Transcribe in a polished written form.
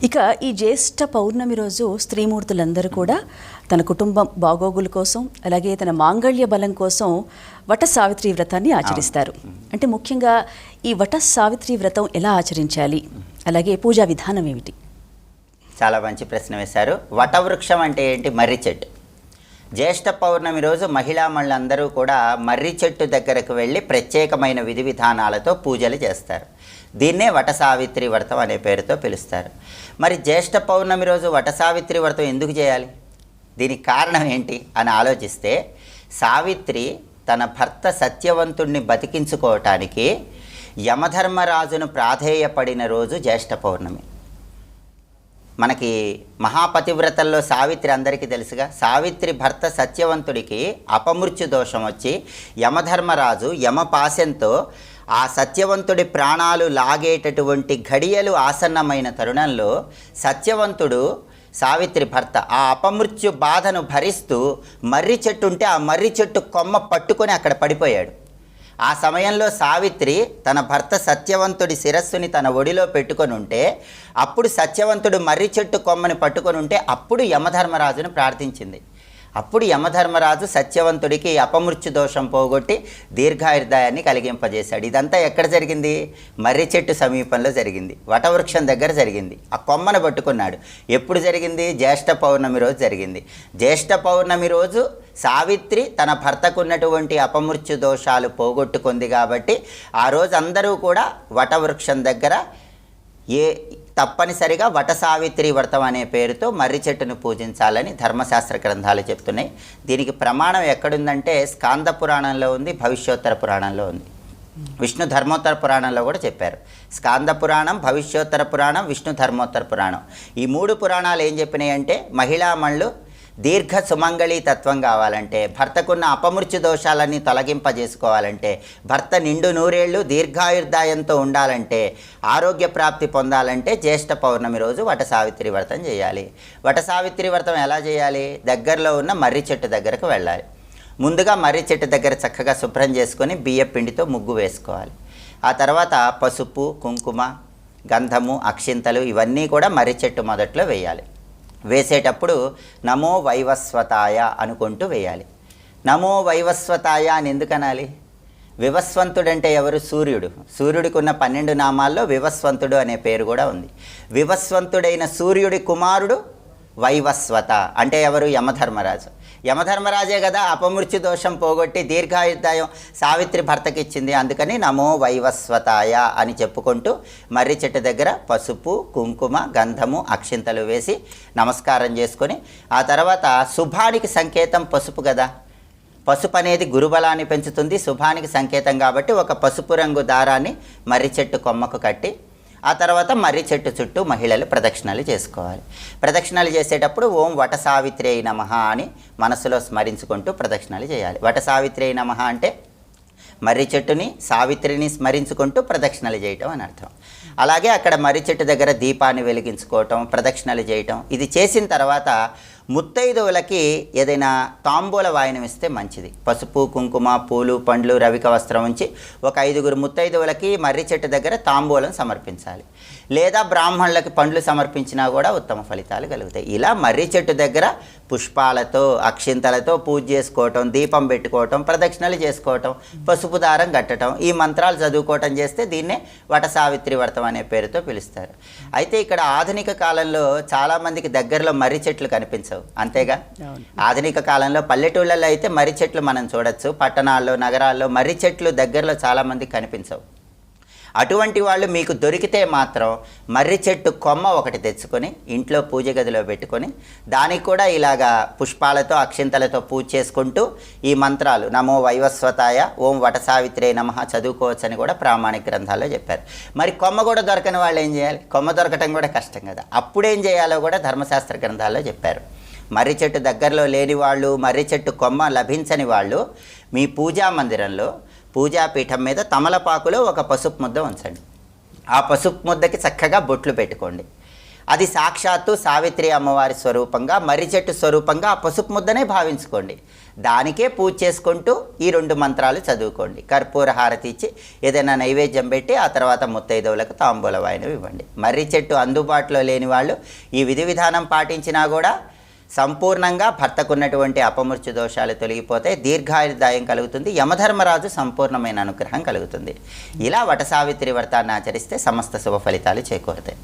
ఇక ఈ జ్యేష్ఠ పౌర్ణమి రోజు స్త్రీమూర్తులందరూ కూడా తన కుటుంబం బాగోగుల కోసం అలాగే తన మాంగళ్య బలం కోసం వట సావిత్రి వ్రతాన్ని ఆచరిస్తారు. అంటే ముఖ్యంగా ఈ వట సావిత్రి వ్రతం ఎలా ఆచరించాలి, అలాగే పూజా విధానం ఏమిటి? చాలా మంచి ప్రశ్న వేశారు. వటవృక్షం అంటే ఏంటి? మర్రి చెట్టు. జ్యేష్ఠ పౌర్ణమి రోజు మహిళామణులందరూ కూడా మర్రి చెట్టు దగ్గరకు వెళ్ళి ప్రత్యేకమైన విధి విధానాలతో పూజలు చేస్తారు. దీన్నే వట సావిత్రి వ్రతం అనే పేరుతో పిలుస్తారు. మరి జ్యేష్ఠ పౌర్ణమి రోజు వట సావిత్రి వ్రతం ఎందుకు చేయాలి, దీనికి కారణం ఏంటి అని ఆలోచిస్తే, సావిత్రి తన భర్త సత్యవంతుణ్ణి బతికించుకోవటానికి యమధర్మరాజును ప్రాధేయపడిన రోజు జ్యేష్ఠ పౌర్ణమి. మనకి మహాపతివ్రతల్లో సావిత్రి అందరికీ తెలుసుగా. సావిత్రి భర్త సత్యవంతుడికి అపమృత్యు దోషం వచ్చి యమధర్మరాజు యమపాశంతో ఆ సత్యవంతుడి ప్రాణాలు లాగేటటువంటి ఘడియలు ఆసన్నమైన తరుణంలో సత్యవంతుడు సావిత్రి భర్త ఆ అపమృత్యు బాధను భరిస్తూ మర్రి చెట్టు ఉంటే ఆ మర్రి చెట్టు కొమ్మ పట్టుకొని అక్కడ పడిపోయాడు. ఆ సమయంలో సావిత్రి తన భర్త సత్యవంతుడి శిరస్సుని తన ఒడిలో పెట్టుకొని ఉంటే, అప్పుడు సత్యవంతుడు మర్రి చెట్టు కొమ్మని పట్టుకొని ఉంటే అప్పుడు యమధర్మరాజును ప్రార్థించింది. అప్పుడు యమధర్మరాజు సత్యవంతుడికి అపమృత్యు దోషం పోగొట్టి దీర్ఘాయుర్దాయాన్ని కలిగింపజేశాడు. ఇదంతా ఎక్కడ జరిగింది? మర్రి చెట్టు సమీపంలో జరిగింది, వటవృక్షం దగ్గర జరిగింది. ఆ కొమ్మను పట్టుకున్నాడు. ఎప్పుడు జరిగింది? జ్యేష్ఠ పౌర్ణమి రోజు జరిగింది. జ్యేష్ఠ పౌర్ణమి రోజు సావిత్రి తన భర్తకున్నటువంటి అపమృత్యు దోషాలు పోగొట్టుకుంది కాబట్టి ఆ రోజు అందరూ కూడా వటవృక్షం దగ్గర తప్పనిసరిగా వట సావిత్రి వ్రతం అనే పేరుతో మర్రి చెట్టును పూజించాలని ధర్మశాస్త్ర గ్రంథాలు చెప్తున్నాయి. దీనికి ప్రమాణం ఎక్కడుందంటే స్కాంద పురాణంలో ఉంది, భవిష్యోత్తర పురాణంలో ఉంది, విష్ణు ధర్మోత్తర పురాణంలో కూడా చెప్పారు. స్కాంద పురాణం, భవిష్యోత్తర పురాణం, విష్ణు ధర్మోత్తర పురాణం, ఈ మూడు పురాణాలు ఏం చెప్పినాయి అంటే, మహిళామణులు దీర్ఘ సుమంగళీ తత్వం కావాలంటే, భర్తకున్న అపమృత్యు దోషాలన్నీ తొలగింపజేసుకోవాలంటే, భర్త నిండు నూరేళ్లు దీర్ఘాయుర్దాయంతో ఉండాలంటే, ఆరోగ్య ప్రాప్తి పొందాలంటే జ్యేష్ఠ పౌర్ణమి రోజు వట సావిత్రి వ్రతం చేయాలి. వట సావిత్రి వ్రతం ఎలా చేయాలి? దగ్గరలో ఉన్న మర్రి చెట్టు దగ్గరకు వెళ్ళాలి. ముందుగా మర్రి చెట్టు దగ్గర చక్కగా శుభ్రం చేసుకొని బియ్య పిండితో ముగ్గు వేసుకోవాలి. ఆ తర్వాత పసుపు, కుంకుమ, గంధము, అక్షింతలు ఇవన్నీ కూడా మర్రి చెట్టు మొదట్లో వేయాలి. వేసేటప్పుడు నమో వైవస్వతాయ అనుకుంటూ వేయాలి. నమో వైవస్వతాయ అని ఎందుకు అనాలి? వివస్వంతుడంటే ఎవరు? సూర్యుడు. సూర్యుడికి ఉన్న 12 నామాల్లో వివస్వంతుడు అనే పేరు కూడా ఉంది. వివస్వంతుడైన సూర్యుడి కుమారుడు వైవస్వత అంటే ఎవరు? యమధర్మరాజు. యమధర్మరాజే కదా అపమృత్యు దోషం పోగొట్టి దీర్ఘాయుర్దాయం సావిత్రి భర్తకి ఇచ్చింది. అందుకని నమో వైవస్వతాయ అని చెప్పుకుంటూ మర్రి చెట్టు దగ్గర పసుపు, కుంకుమ, గంధము, అక్షింతలు వేసి నమస్కారం చేసుకొని, ఆ తర్వాత శుభానికి సంకేతం పసుపు కదా. పసుపు అనేది గురుబలాన్ని పెంచుతుంది, శుభానికి సంకేతం కాబట్టి ఒక పసుపు రంగు దారాన్ని మర్రి చెట్టు కొమ్మకు కట్టి, ఆ తర్వాత మర్రి చెట్టు చుట్టూ మహిళలు ప్రదక్షిణలు చేసుకోవాలి. ప్రదక్షిణలు చేసేటప్పుడు ఓం వట సావిత్రి నమః అని మనసులో స్మరించుకుంటూ ప్రదక్షిణలు చేయాలి. వట సావిత్రి నమః అంటే మర్రి చెట్టుని, సావిత్రిని స్మరించుకుంటూ ప్రదక్షిణలు చేయటం అని అర్థం. అలాగే అక్కడ మర్రి చెట్టు దగ్గర దీపాన్ని వెలిగించుకోవటం, ప్రదక్షిణలు చేయటం. ఇది చేసిన తర్వాత ముత్తైదువులకి ఏదైనా తాంబూల వాయనం ఇస్తే మంచిది. పసుపు, కుంకుమ, పూలు, పండ్లు, రవిక వస్త్రం ఉంచి ఒక 5గురు ముత్తైదువులకి మర్రి చెట్టు దగ్గర తాంబూలం సమర్పించాలి. లేదా బ్రాహ్మణులకి పండ్లు సమర్పించినా కూడా ఉత్తమ ఫలితాలు కలుగుతాయి. ఇలా మర్రి చెట్టు దగ్గర పుష్పాలతో, అక్షింతలతో పూజ చేసుకోవటం, దీపం పెట్టుకోవటం, ప్రదక్షిణలు చేసుకోవటం, పసుపు దారం కట్టడం, ఈ మంత్రాలు చదువుకోవటం చేస్తే దీన్నే వట సావిత్రి వ్రతం అనే పేరుతో పిలుస్తారు. అయితే ఇక్కడ ఆధునిక కాలంలో చాలామందికి దగ్గరలో మర్రి చెట్లు కనిపించవు, అంతేగా. ఆధునిక కాలంలో పల్లెటూళ్ళల్లో అయితే మర్రి చెట్లు మనం చూడొచ్చు, పట్టణాల్లో, నగరాల్లో మర్రి చెట్లు దగ్గరలో చాలామందికి కనిపించవు. అటువంటి వాళ్ళు మీకు దొరికితే మాత్రం మర్రి చెట్టు కొమ్మ ఒకటి తెచ్చుకొని ఇంట్లో పూజ గదిలో పెట్టుకొని దానికి కూడా ఇలాగా పుష్పాలతో, అక్షింతలతో పూజ చేసుకుంటూ ఈ మంత్రాలు నమో వైవస్వతాయ, ఓం వట సావిత్రే నమః చదువుకోవచ్చని కూడా ప్రామాణిక గ్రంథాల్లో చెప్పారు. మరి కొమ్మ కూడా దొరకని వాళ్ళు ఏం చేయాలి? కొమ్మ దొరకటం కూడా కష్టం కదా. అప్పుడేం చేయాలో కూడా ధర్మశాస్త్ర గ్రంథాల్లో చెప్పారు. మర్రి చెట్టు దగ్గరలో లేని వాళ్ళు, మర్రి చెట్టు కొమ్మ లభించని వాళ్ళు మీ పూజా మందిరంలో పూజాపీఠం మీద తమలపాకులో ఒక పసుపు ముద్ద ఉంచండి. ఆ పసుపు ముద్దకి చక్కగా బొట్లు పెట్టుకోండి. అది సాక్షాత్తు సావిత్రి అమ్మవారి స్వరూపంగా, మర్రి చెట్టు స్వరూపంగా ఆ పసుపు ముద్దనే భావించుకోండి. దానికే పూజ చేసుకుంటూ ఈ 2 మంత్రాలు చదువుకోండి. కర్పూర హారతి ఇచ్చి ఏదైనా నైవేద్యం పెట్టి ఆ తర్వాత ముత్తైదవులకు తాంబూల వాయనం ఇవ్వండి. మర్రి చెట్టు అందుబాటులో లేని వాళ్ళు ఈ విధి విధానం పాటించినా కూడా సంపూర్ణంగా భర్తకున్నటువంటి అపమృత్యు దోషాలు తొలగిపోతే దీర్ఘాయుర్దాయం కలుగుతుంది. యమధర్మరాజు సంపూర్ణమైన అనుగ్రహం కలుగుతుంది. ఇలా వటసావిత్రి వ్రతాన్ని ఆచరిస్తే సమస్త శుభ ఫలితాలు చేకూరుతాయి.